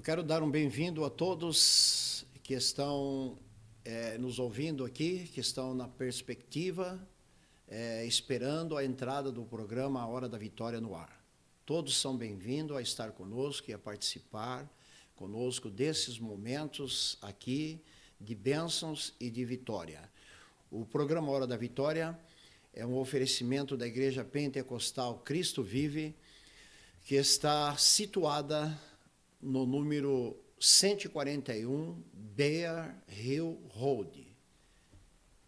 quero dar um bem-vindo a todos que estão nos ouvindo aqui, que estão na perspectiva, esperando a entrada do programa A Hora da Vitória no ar. Todos são bem-vindos a estar conosco e a participar conosco desses momentos aqui de bênçãos e de vitória. O programa A Hora da Vitória é um oferecimento da Igreja Pentecostal Cristo Vive, que está situada no número 141 Bear Hill Road,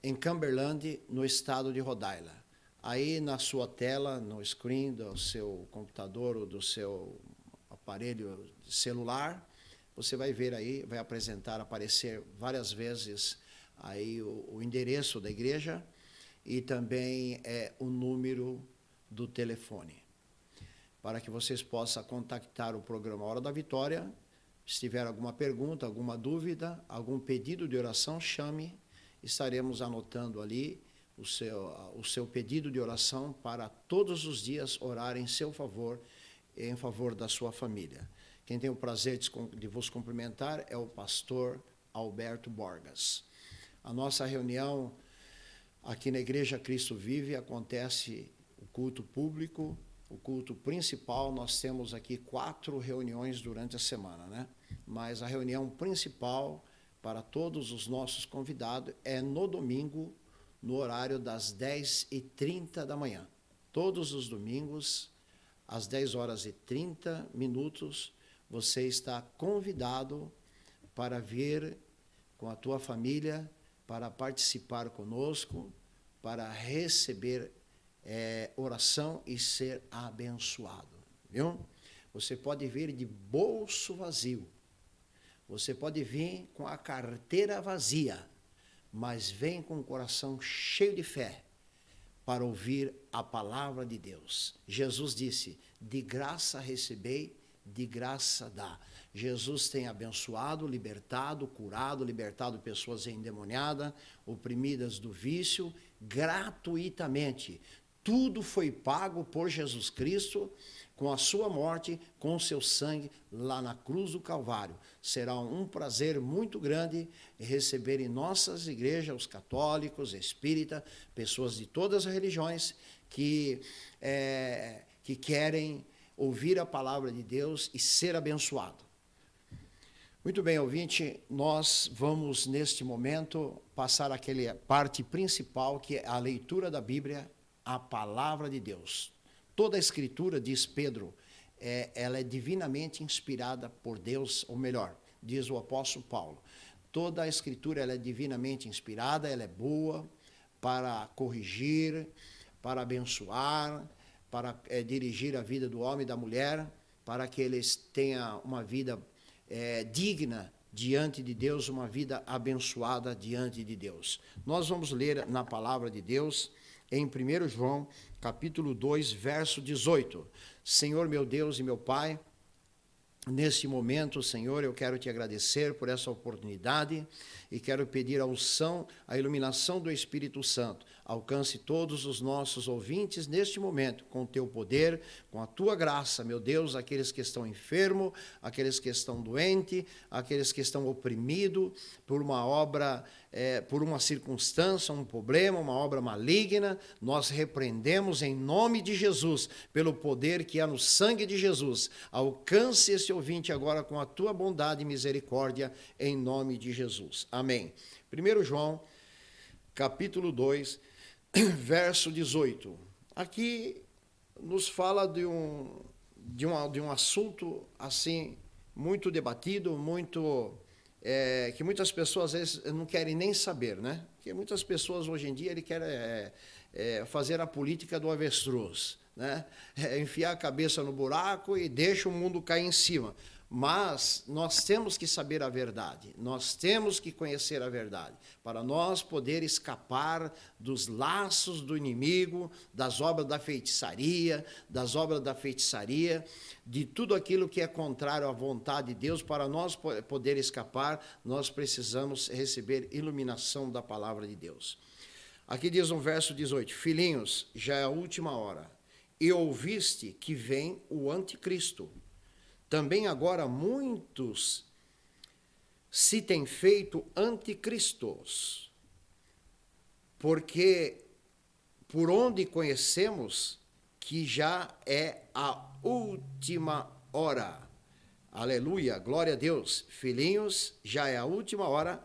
em Cumberland, no estado de Rhode Island. Aí na sua tela, no screen do seu computador ou do seu aparelho celular, você vai ver aí, vai aparecer várias vezes aí o endereço da igreja e também o número do telefone, para que vocês possam contactar o programa Hora da Vitória. Se tiver alguma pergunta, alguma dúvida, algum pedido de oração, chame. Estaremos anotando ali o seu pedido de oração para todos os dias orar em seu favor, em favor da sua família. Quem tem o prazer de vos cumprimentar é o pastor Alberto Borgas. A nossa reunião aqui na Igreja Cristo Vive acontece o culto público, o culto principal. Nós temos aqui 4 reuniões durante a semana, né? Mas a reunião principal para todos os nossos convidados é no domingo, no horário das 10h30 da manhã. Todos os domingos, às 10h30, você está convidado para vir com a tua família, para participar conosco, para receber oração e ser abençoado, viu? Você pode vir de bolso vazio, você pode vir com a carteira vazia, mas vem com o coração cheio de fé para ouvir a palavra de Deus. Jesus disse: de graça recebei, de graça dá. Jesus tem abençoado, libertado, curado, libertado pessoas endemoniadas, oprimidas do vício, gratuitamente. Tudo foi pago por Jesus Cristo, com a sua morte, com o seu sangue, lá na cruz do Calvário. Será um prazer muito grande receber em nossas igrejas os católicos, espíritas, pessoas de todas as religiões que querem ouvir a palavra de Deus e ser abençoado. Muito bem, ouvinte, nós vamos neste momento passar aquela parte principal, que é a leitura da Bíblia, a palavra de Deus. Toda a escritura, diz Pedro, ela é divinamente inspirada por Deus, ou melhor, diz o apóstolo Paulo. Toda a escritura ela é divinamente inspirada, ela é boa para corrigir, para abençoar, para dirigir a vida do homem e da mulher, para que eles tenham uma vida digna diante de Deus, uma vida abençoada diante de Deus. Nós vamos ler na palavra de Deus, em 1 João, capítulo 2, verso 18. Senhor meu Deus e meu Pai, neste momento, Senhor, eu quero te agradecer por essa oportunidade e quero pedir a unção, a iluminação do Espírito Santo. Alcance todos os nossos ouvintes neste momento, com o teu poder, com a tua graça, meu Deus, aqueles que estão enfermos, aqueles que estão doentes, aqueles que estão oprimidos por uma obra, por uma circunstância, um problema, uma obra maligna. Nós repreendemos em nome de Jesus, pelo poder que há no sangue de Jesus. Alcance esse ouvinte agora com a tua bondade e misericórdia, em nome de Jesus. Amém. 1 João, capítulo 2, verso 18. Aqui nos fala de um assunto assim muito debatido, muito que muitas pessoas às vezes não querem nem saber, né? Porque muitas pessoas hoje em dia querem fazer a política do avestruz, né? Enfiar a cabeça no buraco e deixa o mundo cair em cima. Mas nós temos que saber a verdade, nós temos que conhecer a verdade, para nós poder escapar dos laços do inimigo, das obras da feitiçaria, de tudo aquilo que é contrário à vontade de Deus. Para nós poder escapar, nós precisamos receber iluminação da palavra de Deus. Aqui diz no verso 18, filhinhos, já é a última hora, e ouviste que vem o anticristo. também agora muitos se têm feito anticristos, porque por onde conhecemos que já é a última hora. Aleluia, glória a Deus. Filhinhos, já é a última hora,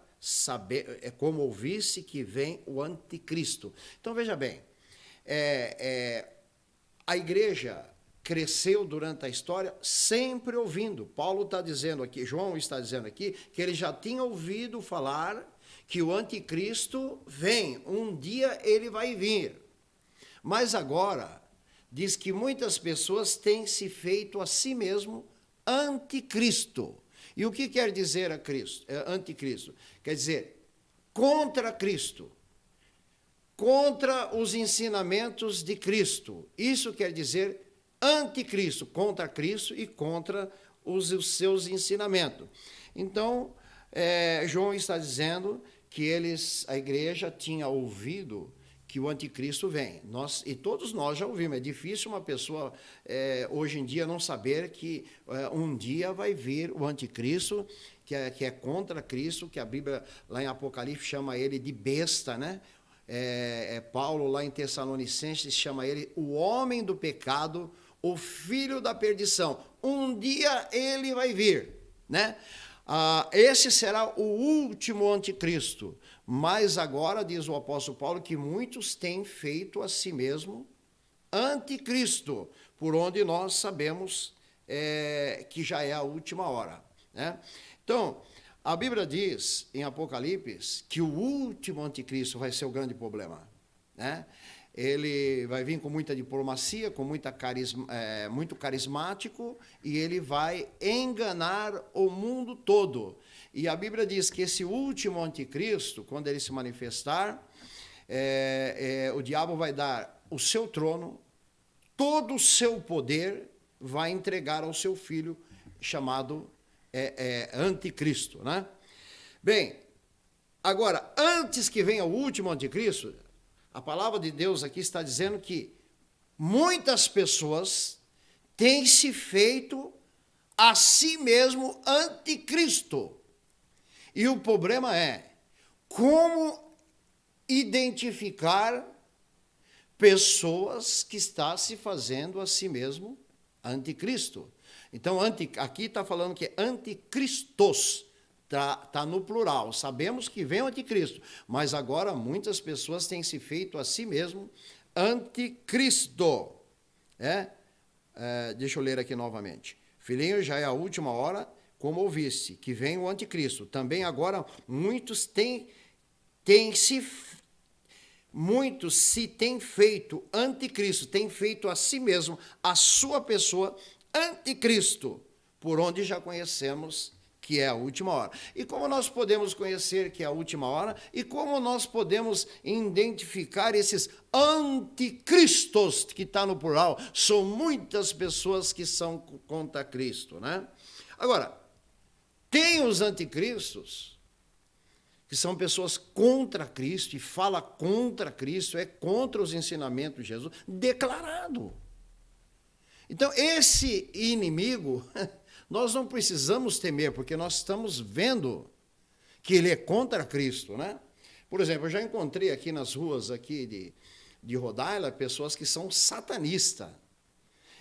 é como ouvisse que vem o anticristo. Então, veja bem, a igreja cresceu durante a história sempre ouvindo. Paulo está dizendo aqui, João está dizendo aqui, que ele já tinha ouvido falar que o anticristo vem, um dia ele vai vir. Mas agora, diz que muitas pessoas têm se feito a si mesmo anticristo. E o que quer dizer anticristo? Quer dizer, contra Cristo, contra os ensinamentos de Cristo. Isso quer dizer anticristo, contra Cristo e contra os seus ensinamentos. Então, João está dizendo que a igreja tinha ouvido que o anticristo vem. E todos nós já ouvimos. É difícil uma pessoa, hoje em dia, não saber que um dia vai vir o anticristo, que é contra Cristo, que a Bíblia, lá em Apocalipse, chama ele de besta, né? Paulo, lá em Tessalonicenses, chama ele o homem do pecado, o filho da perdição. Um dia ele vai vir, né? Esse será o último anticristo. Mas agora, diz o apóstolo Paulo, que muitos têm feito a si mesmo anticristo, por onde nós sabemos que já é a última hora, né? Então, a Bíblia diz em Apocalipse que o último anticristo vai ser o grande problema, né? Ele vai vir com muita diplomacia, com muito carismático, e ele vai enganar o mundo todo. E a Bíblia diz que esse último anticristo, quando ele se manifestar, o diabo vai dar o seu trono, todo o seu poder, vai entregar ao seu filho, chamado anticristo, né? Bem, agora, antes que venha o último anticristo, a palavra de Deus aqui está dizendo que muitas pessoas têm se feito a si mesmo anticristo. E o problema é como identificar pessoas que estão se fazendo a si mesmo anticristo. Então, aqui está falando que é anticristos. Está no plural. Sabemos que vem o anticristo, mas agora muitas pessoas têm se feito a si mesmo anticristo. Deixa eu ler aqui novamente. Filhinho, já é a última hora, como ouviste, que vem o anticristo. Também agora muitos se têm feito anticristo, têm feito a si mesmo, a sua pessoa, anticristo, por onde já conhecemos que é a última hora. E como nós podemos conhecer que é a última hora? E como nós podemos identificar esses anticristos, que está no plural? São muitas pessoas que são contra Cristo, né? Agora, tem os anticristos, que são pessoas contra Cristo, e fala contra Cristo, é contra os ensinamentos de Jesus, declarado. Então, esse inimigo, nós não precisamos temer, porque nós estamos vendo que ele é contra Cristo, né? Por exemplo, eu já encontrei aqui nas ruas aqui de Rhode Island pessoas que são satanistas.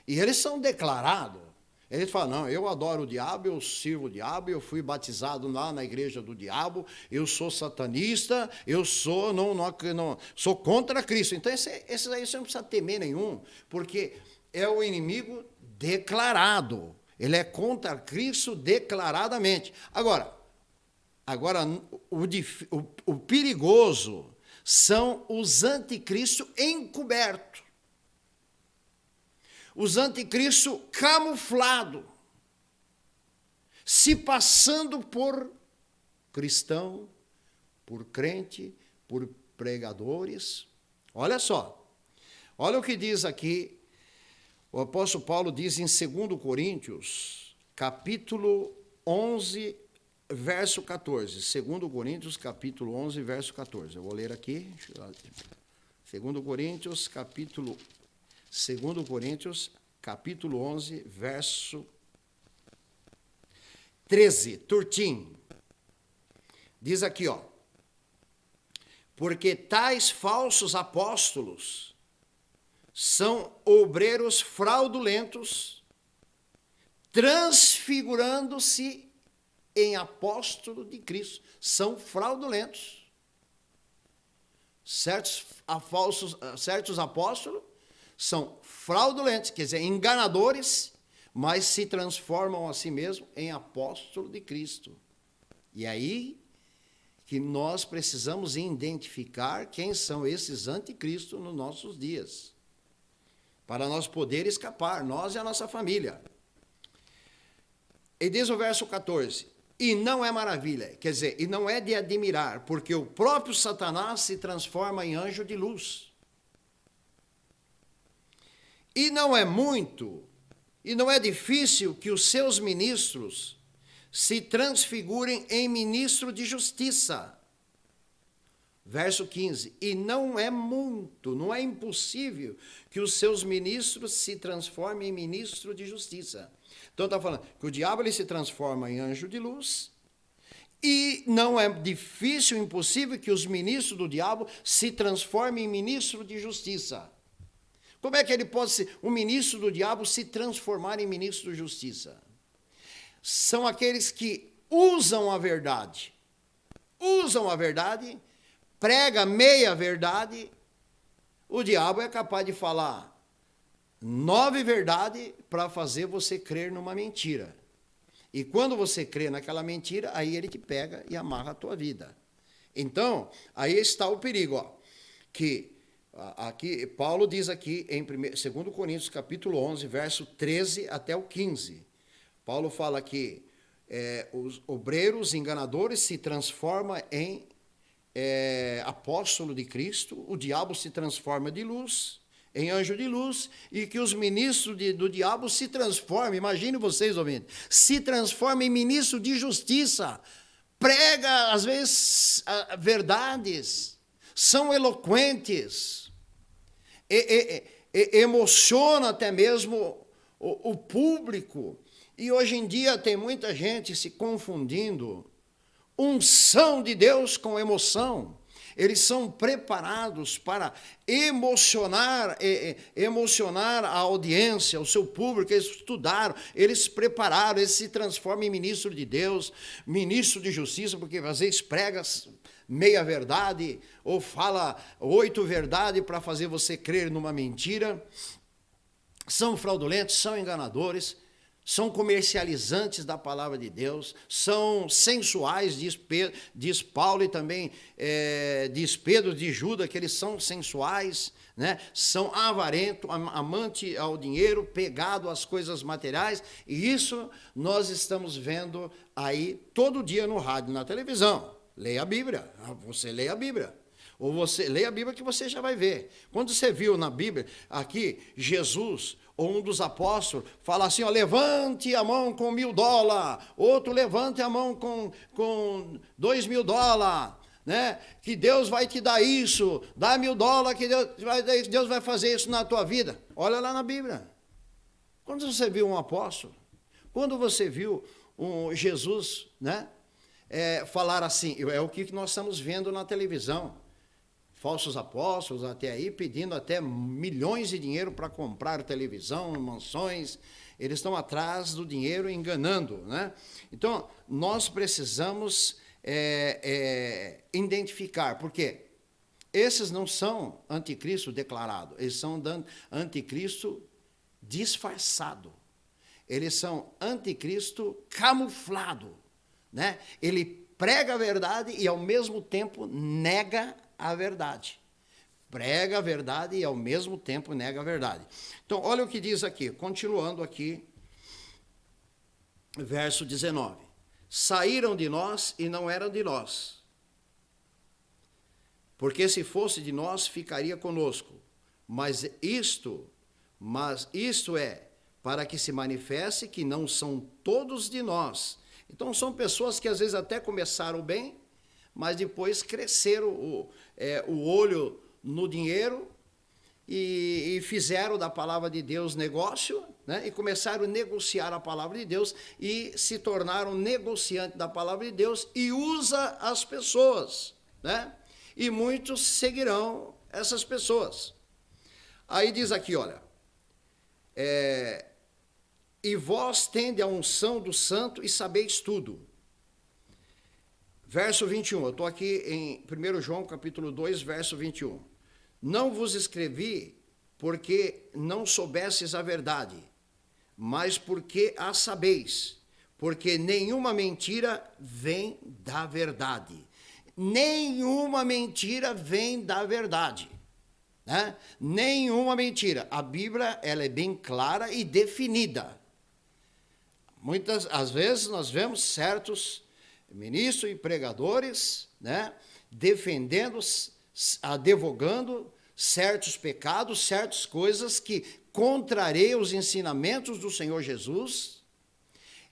E eles são declarados. Eles falam, não, eu adoro o diabo, eu sirvo o diabo, eu fui batizado lá na igreja do diabo, eu sou satanista, eu sou, sou contra Cristo. Então, esses aí você não precisa temer nenhum, porque é o inimigo declarado. Ele é contra Cristo declaradamente. Agora o perigoso são os anticristos encobertos. Os anticristos camuflados, se passando por cristão, por crente, por pregadores. Olha só, olha o que diz aqui, o apóstolo Paulo diz em 2 Coríntios, capítulo 11, verso 14. 2 Coríntios, capítulo 11, verso 14. Eu vou ler aqui. 2 Coríntios, capítulo 11, verso 13, Turtim. Diz aqui, ó. Porque tais falsos apóstolos são obreiros fraudulentos, transfigurando-se em apóstolo de Cristo. São fraudulentos. Certos apóstolos são fraudulentos, quer dizer, enganadores, mas se transformam a si mesmos em apóstolo de Cristo. E aí que nós precisamos identificar quem são esses anticristos nos nossos dias, para nós poder escapar, nós e a nossa família. E diz o verso 14, e não é maravilha, quer dizer, e não é de admirar, porque o próprio Satanás se transforma em anjo de luz. E não é muito, e não é difícil que os seus ministros se transfigurem em ministro de justiça. Verso 15, e não é muito, não é impossível que os seus ministros se transformem em ministro de justiça. Então está falando que o diabo ele se transforma em anjo de luz, e não é difícil, impossível que os ministros do diabo se transformem em ministro de justiça. Como é que ele pode ser, um ministro do diabo se transformar em ministro de justiça? São aqueles que usam a verdade, prega meia verdade. O diabo é capaz de falar 9 verdades para fazer você crer numa mentira. E quando você crê naquela mentira, aí ele te pega e amarra a tua vida. Então, aí está o perigo, ó, que aqui Paulo diz aqui em 2 Coríntios capítulo 11, verso 13 até o 15. Paulo fala que os obreiros enganadores se transformam em apóstolo de Cristo, o diabo se transforma de luz, em anjo de luz, e que os ministros do diabo se transformam, imagine vocês ouvindo, se transformam em ministro de justiça, prega às vezes verdades, são eloquentes, emociona até mesmo o público. E hoje em dia tem muita gente se confundindo unção de Deus com emoção. Eles são preparados para emocionar a audiência, o seu público. Eles estudaram, eles se prepararam, eles se transformam em ministro de Deus, ministro de justiça, porque às vezes prega meia verdade ou fala 8 verdades para fazer você crer numa mentira. São fraudulentos, são enganadores, são comercializantes da palavra de Deus, são sensuais, diz Paulo, e também diz Pedro, de Judas, que eles são sensuais, né? São avarentos, amante ao dinheiro, pegado às coisas materiais, e isso nós estamos vendo aí todo dia no rádio, na televisão. Leia a Bíblia, você leia a Bíblia. Ou você leia a Bíblia que você já vai ver. Quando você viu na Bíblia, aqui, Jesus, ou um dos apóstolos, fala assim, ó, levante a mão com $1.000, outro levante a mão com $2.000, né? Que Deus vai te dar isso, dá $1.000, que Deus vai fazer isso na tua vida. Olha lá na Bíblia. Quando você viu um apóstolo, quando você viu Jesus, né? Falar assim, é o que nós estamos vendo na televisão. Falsos apóstolos até aí, pedindo até milhões de dinheiro para comprar televisão, mansões. Eles estão atrás do dinheiro enganando, né? Então, nós precisamos identificar, porque esses não são anticristo declarado, eles são anticristo disfarçado. Eles são anticristo camuflado, né? Ele prega a verdade e ao mesmo tempo nega a verdade. Prega a verdade e ao mesmo tempo nega a verdade. Então, olha o que diz aqui, continuando aqui, verso 19. Saíram de nós e não eram de nós. Porque se fosse de nós, ficaria conosco. Mas isto é para que se manifeste que não são todos de nós. Então, são pessoas que às vezes até começaram bem, mas depois cresceram o olho no dinheiro e fizeram da palavra de Deus negócio, né? E começaram a negociar a palavra de Deus e se tornaram negociantes da palavra de Deus e usa as pessoas, né? E muitos seguirão essas pessoas. Aí diz aqui, olha, e vós tende a unção do santo e sabeis tudo. Verso 21, eu estou aqui em 1 João capítulo 2, verso 21. Não vos escrevi porque não soubesses a verdade, mas porque a sabeis, porque nenhuma mentira vem da verdade. Nenhuma mentira vem da verdade, né? Nenhuma mentira. A Bíblia, ela é bem clara e definida. Às vezes nós vemos certos ministros e pregadores, né, defendendo, advogando certos pecados, certas coisas que contrariam os ensinamentos do Senhor Jesus.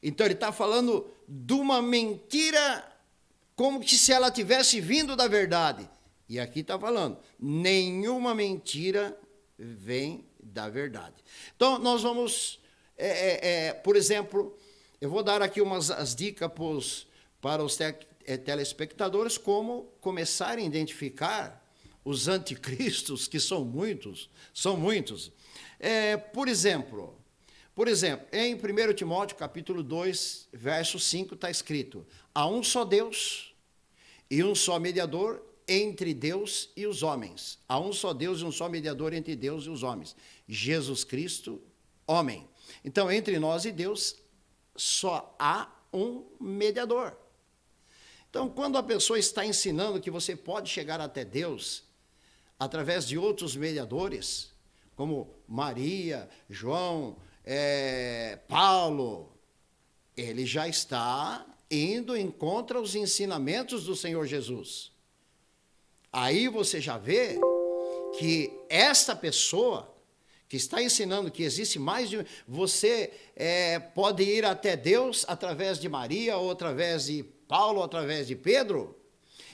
Então ele está falando de uma mentira como que se ela tivesse vindo da verdade. E aqui está falando, nenhuma mentira vem da verdade. Então nós vamos, por exemplo, eu vou dar aqui as dicas para os telespectadores como começarem a identificar os anticristos, que são muitos. Por exemplo, em 1 Timóteo capítulo 2, verso 5, está escrito: há um só Deus e um só mediador entre Deus e os homens. Há um só Deus e um só mediador entre Deus e os homens. Jesus Cristo, homem. Então, entre nós e Deus, só há um mediador. Então, quando a pessoa está ensinando que você pode chegar até Deus através de outros mediadores, como Maria, João, Paulo, ele já está indo em contra os ensinamentos do Senhor Jesus. Aí você já vê que esta pessoa que está ensinando que existe mais de... Você pode ir até Deus através de Maria, ou através de Paulo, ou através de Pedro.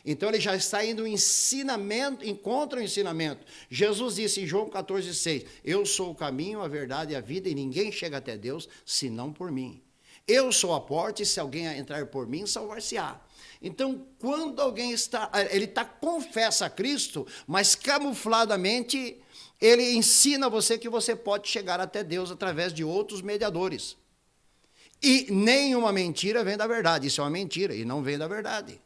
Então ele já está indo contra o ensinamento. Jesus disse em João 14,6, eu sou o caminho, a verdade e a vida, e ninguém chega até Deus senão por mim. Eu sou a porta, e se alguém entrar por mim, salvar-se-á. Então, quando alguém confessa a Cristo, mas camufladamente, ele ensina você que você pode chegar até Deus através de outros mediadores. E nenhuma mentira vem da verdade. Isso é uma mentira e não vem da verdade.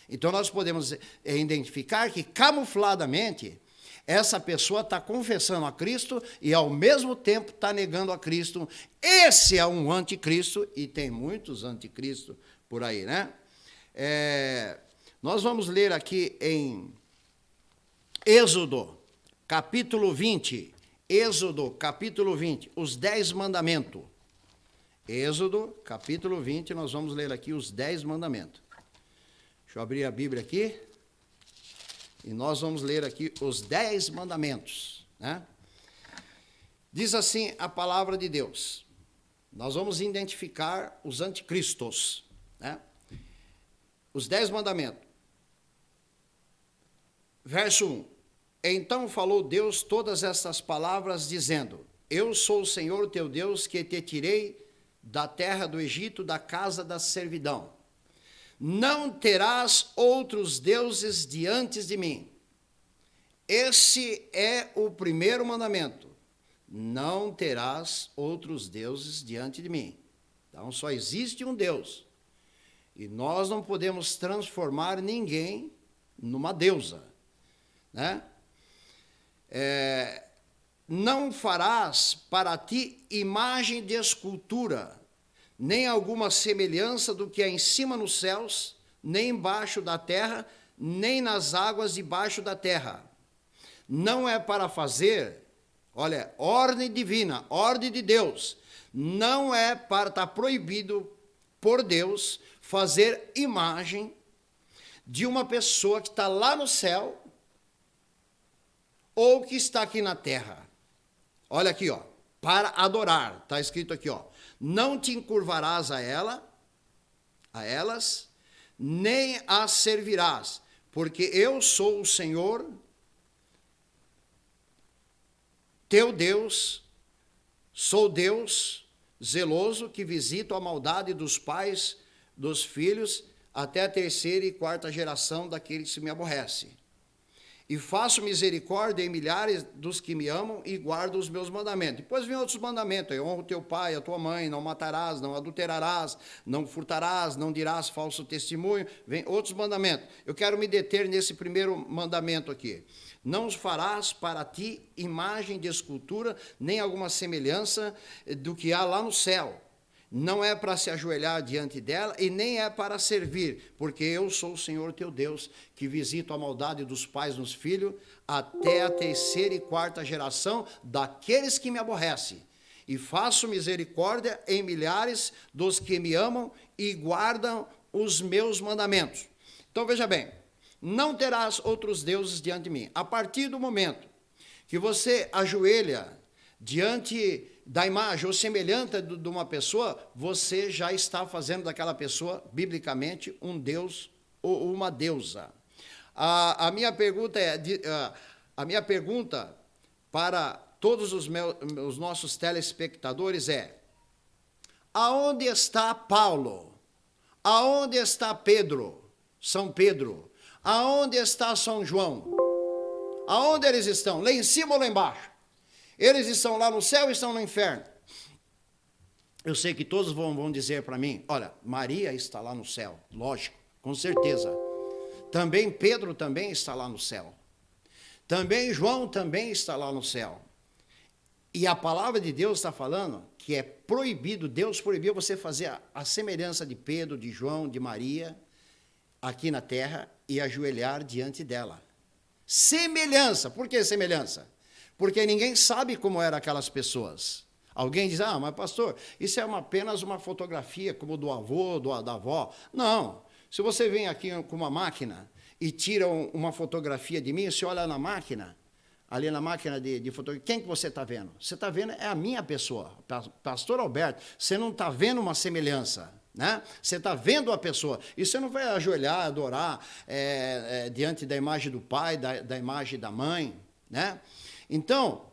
Então, nós podemos identificar que, camufladamente, essa pessoa está confessando a Cristo e, ao mesmo tempo, está negando a Cristo. Esse é um anticristo, e tem muitos anticristos por aí, né? Nós vamos ler aqui em Êxodo, capítulo 20. Êxodo, capítulo 20, os 10 mandamentos. Êxodo, capítulo 20, nós vamos ler aqui os 10 mandamentos. Deixa eu abrir a Bíblia aqui. E nós vamos ler aqui os 10 mandamentos, né? Diz assim a palavra de Deus. Nós vamos identificar os anticristos, né? Os 10 mandamentos. Verso 1. Então falou Deus todas estas palavras, dizendo: eu sou o Senhor teu Deus, que te tirei da terra do Egito, da casa da servidão. Não terás outros deuses diante de mim. Esse é o primeiro mandamento. Não terás outros deuses diante de mim. Então só existe um Deus. E nós não podemos transformar ninguém numa deusa, né? Não farás para ti imagem de escultura, nem alguma semelhança do que é em cima nos céus, nem embaixo da terra, nem nas águas debaixo da terra. Não é para fazer, olha, ordem divina, ordem de Deus. Não é para, estar proibido por Deus fazer imagem de uma pessoa que está lá no céu ou que está aqui na terra. Olha aqui, ó, para adorar, está escrito aqui, ó. Não te encurvarás a elas, nem as servirás, porque eu sou o Senhor teu Deus, sou Deus zeloso que visito a maldade dos pais, dos filhos, até a terceira e quarta geração daqueles que me aborrecem. E faço misericórdia em milhares dos que me amam e guardo os meus mandamentos. Depois vem outros mandamentos, honra o teu pai, a tua mãe, não matarás, não adulterarás, não furtarás, não dirás falso testemunho, vem outros mandamentos. Eu quero me deter nesse primeiro mandamento aqui. Não farás para ti imagem de escultura, nem alguma semelhança do que há lá no céu. Não é para se ajoelhar diante dela e nem é para servir, porque eu sou o Senhor teu Deus, que visito a maldade dos pais nos filhos, até a terceira e quarta geração daqueles que me aborrecem. E faço misericórdia em milhares dos que me amam e guardam os meus mandamentos. Então veja bem, não terás outros deuses diante de mim. A partir do momento que você ajoelha diante da imagem ou semelhante de uma pessoa, você já está fazendo daquela pessoa, biblicamente, um deus ou uma deusa. A minha pergunta para todos os nossos telespectadores é: aonde está Paulo? Aonde está Pedro? São Pedro? Aonde está São João? Aonde eles estão? Lá em cima ou lá embaixo? Eles estão lá no céu ou estão no inferno? Eu sei que todos vão dizer para mim, olha, Maria está lá no céu, lógico, com certeza. Também Pedro também está lá no céu. Também João também está lá no céu. E a palavra de Deus está falando que é proibido, Deus proibiu você fazer a semelhança de Pedro, de João, de Maria, aqui na terra e ajoelhar diante dela. Semelhança, por que semelhança? Porque ninguém sabe como eram aquelas pessoas. Alguém diz, mas pastor, isso é apenas uma fotografia como do avô, da avó. Não, se você vem aqui com uma máquina e tira uma fotografia de mim, você olha na máquina, ali na máquina de fotografia, quem que você está vendo? Você está vendo é a minha pessoa, pastor Alberto, você não está vendo uma semelhança. Né? Você está vendo a pessoa, e você não vai ajoelhar, adorar diante da imagem do pai, da imagem da mãe, né? Então,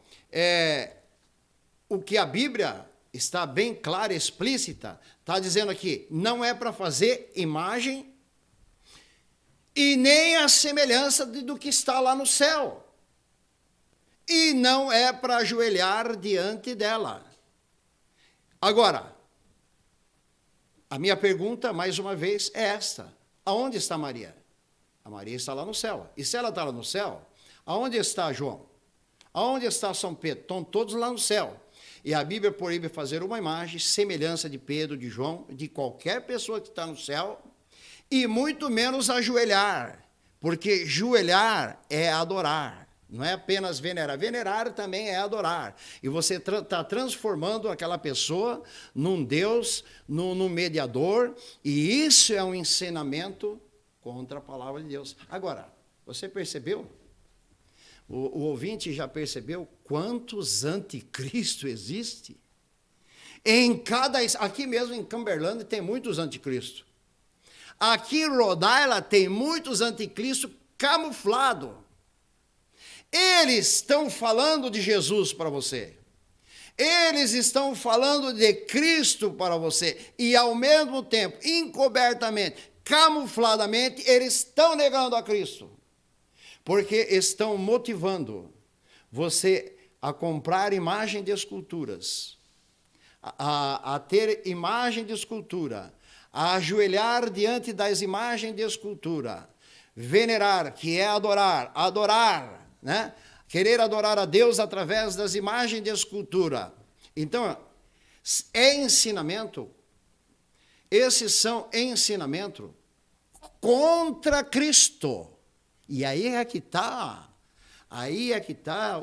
o que a Bíblia está bem clara e explícita, está dizendo aqui, não é para fazer imagem e nem a semelhança do que está lá no céu. E não é para ajoelhar diante dela. Agora, a minha pergunta, mais uma vez, é esta. Aonde está Maria? A Maria está lá no céu. E se ela está lá no céu, aonde está João? Aonde está São Pedro? Estão todos lá no céu. E a Bíblia proíbe fazer uma imagem, semelhança de Pedro, de João, de qualquer pessoa que está no céu, e muito menos ajoelhar, porque ajoelhar é adorar, não é apenas venerar. Venerar também é adorar. E você está transformando aquela pessoa num Deus, num mediador, e isso é um ensinamento contra a palavra de Deus. Agora, você percebeu? O ouvinte já percebeu quantos anticristos existem? Aqui mesmo em Cumberland tem muitos anticristos. Aqui em Rhode Island tem muitos anticristos camuflados. Eles estão falando de Jesus para você. Eles estão falando de Cristo para você. E ao mesmo tempo, encobertamente, camufladamente, eles estão negando a Cristo. Porque estão motivando você a comprar imagem de esculturas, a ter imagem de escultura, a ajoelhar diante das imagens de escultura, venerar, que é adorar, né? Querer adorar a Deus através das imagens de escultura. Então, é ensinamento, esses são ensinamentos contra Cristo. E aí é que está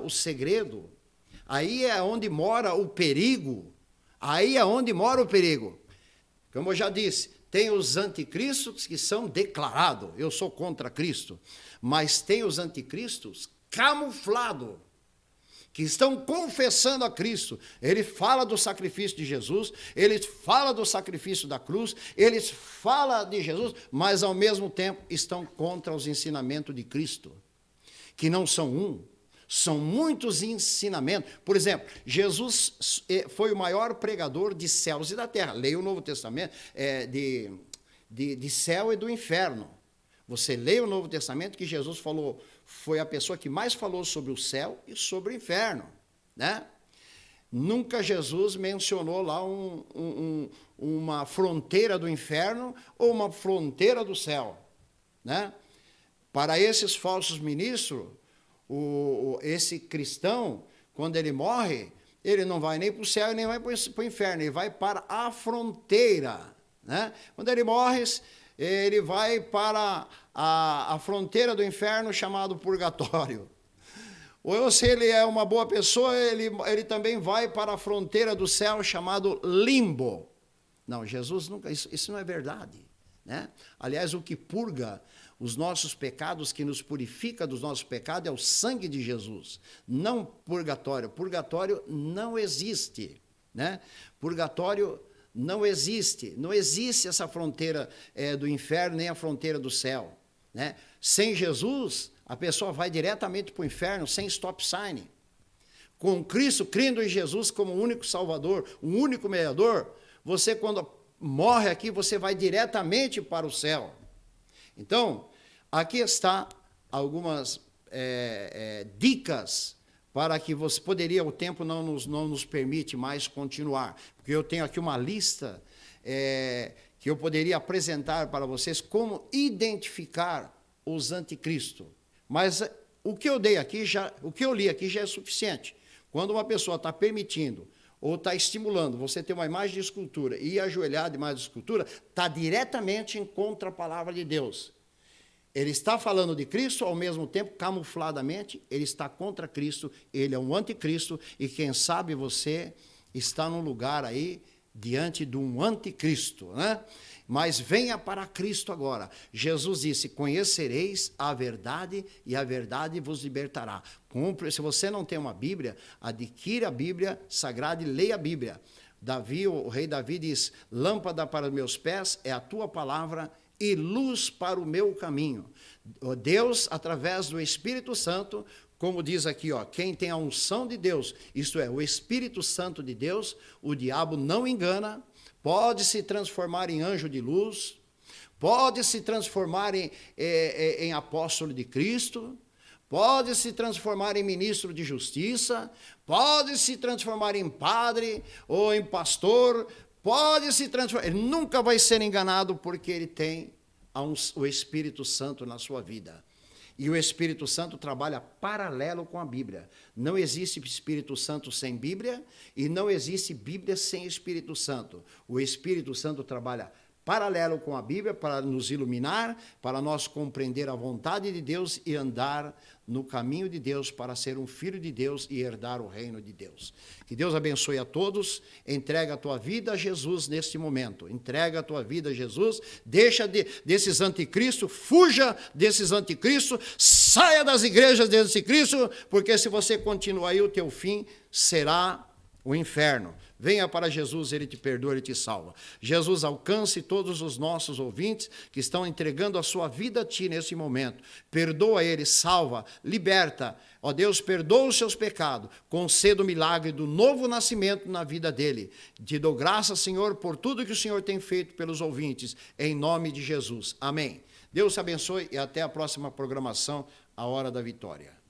o segredo, aí é onde mora o perigo, Como eu já disse, tem os anticristos que são declarados, eu sou contra Cristo, mas tem os anticristos camuflados, que estão confessando a Cristo. Ele fala do sacrifício de Jesus, ele fala do sacrifício da cruz, eles falam de Jesus, mas ao mesmo tempo estão contra os ensinamentos de Cristo, que não são um, São muitos ensinamentos. Por exemplo, Jesus foi o maior pregador de céus e da terra. Leia o Novo Testamento, de céu e do inferno. Você lê o Novo Testamento que Jesus falou, foi a pessoa que mais falou sobre o céu e sobre o inferno, né? Nunca Jesus mencionou lá uma fronteira do inferno ou uma fronteira do céu, né? Para esses falsos ministros, esse cristão, quando ele morre, ele não vai nem para o céu e nem vai para o inferno, ele vai para a fronteira, né? Quando ele morre, ele vai para a fronteira do inferno chamado purgatório. Ou se ele é uma boa pessoa, ele também vai para a fronteira do céu chamado limbo. Não, Jesus nunca, isso não é verdade, né? Aliás, o que purga os nossos pecados, que nos purifica dos nossos pecados, é o sangue de Jesus, não purgatório. Purgatório não existe, né? Purgatório não existe essa fronteira do inferno, nem a fronteira do céu, né? Sem Jesus, a pessoa vai diretamente para o inferno sem stop sign. Com Cristo, crendo em Jesus como o único Salvador, o único mediador, você quando morre aqui, você vai diretamente para o céu. Então, aqui está algumas dicas para que você poderia, o tempo não nos permite mais continuar, porque eu tenho aqui uma lista que eu poderia apresentar para vocês como identificar os anticristos. Mas o que eu li aqui já é suficiente. Quando uma pessoa está permitindo ou está estimulando você ter uma imagem de escultura e ajoelhar de imagem de escultura, está diretamente em contra a palavra de Deus. Ele está falando de Cristo, ao mesmo tempo, camufladamente, ele está contra Cristo, ele é um anticristo, e quem sabe você está num lugar aí, diante de um anticristo, né? Mas venha para Cristo agora. Jesus disse, conhecereis a verdade, e a verdade vos libertará. Se você não tem uma Bíblia, adquira a Bíblia Sagrada e leia a Bíblia. O rei Davi diz, lâmpada para os meus pés é a tua palavra e luz para o meu caminho. Deus, através do Espírito Santo, como diz aqui, quem tem a unção de Deus, isto é, o Espírito Santo de Deus, o diabo não engana, pode se transformar em anjo de luz, pode se transformar em apóstolo de Cristo, pode se transformar em ministro de justiça, pode se transformar em padre ou em pastor, pode se transformar. Ele nunca vai ser enganado porque ele tem o Espírito Santo na sua vida. E o Espírito Santo trabalha paralelo com a Bíblia. Não existe Espírito Santo sem Bíblia e não existe Bíblia sem Espírito Santo. O Espírito Santo trabalha paralelo com a Bíblia para nos iluminar, para nós compreender a vontade de Deus e andar no caminho de Deus para ser um filho de Deus e herdar o reino de Deus. Que Deus abençoe a todos. Entrega a tua vida a Jesus neste momento. Entrega a tua vida a Jesus. Deixa desses anticristos, fuja desses anticristos, saia das igrejas de anticristo, porque se você continuar aí, o teu fim será o inferno. Venha para Jesus, ele te perdoa, ele te salva. Jesus, alcance todos os nossos ouvintes que estão entregando a sua vida a ti nesse momento. Perdoa ele, salva, liberta. Ó Deus, perdoa os seus pecados. Conceda o milagre do novo nascimento na vida dele. Te dou graça, Senhor, por tudo que o Senhor tem feito pelos ouvintes. Em nome de Jesus. Amém. Deus te abençoe e até a próxima programação, A Hora da Vitória.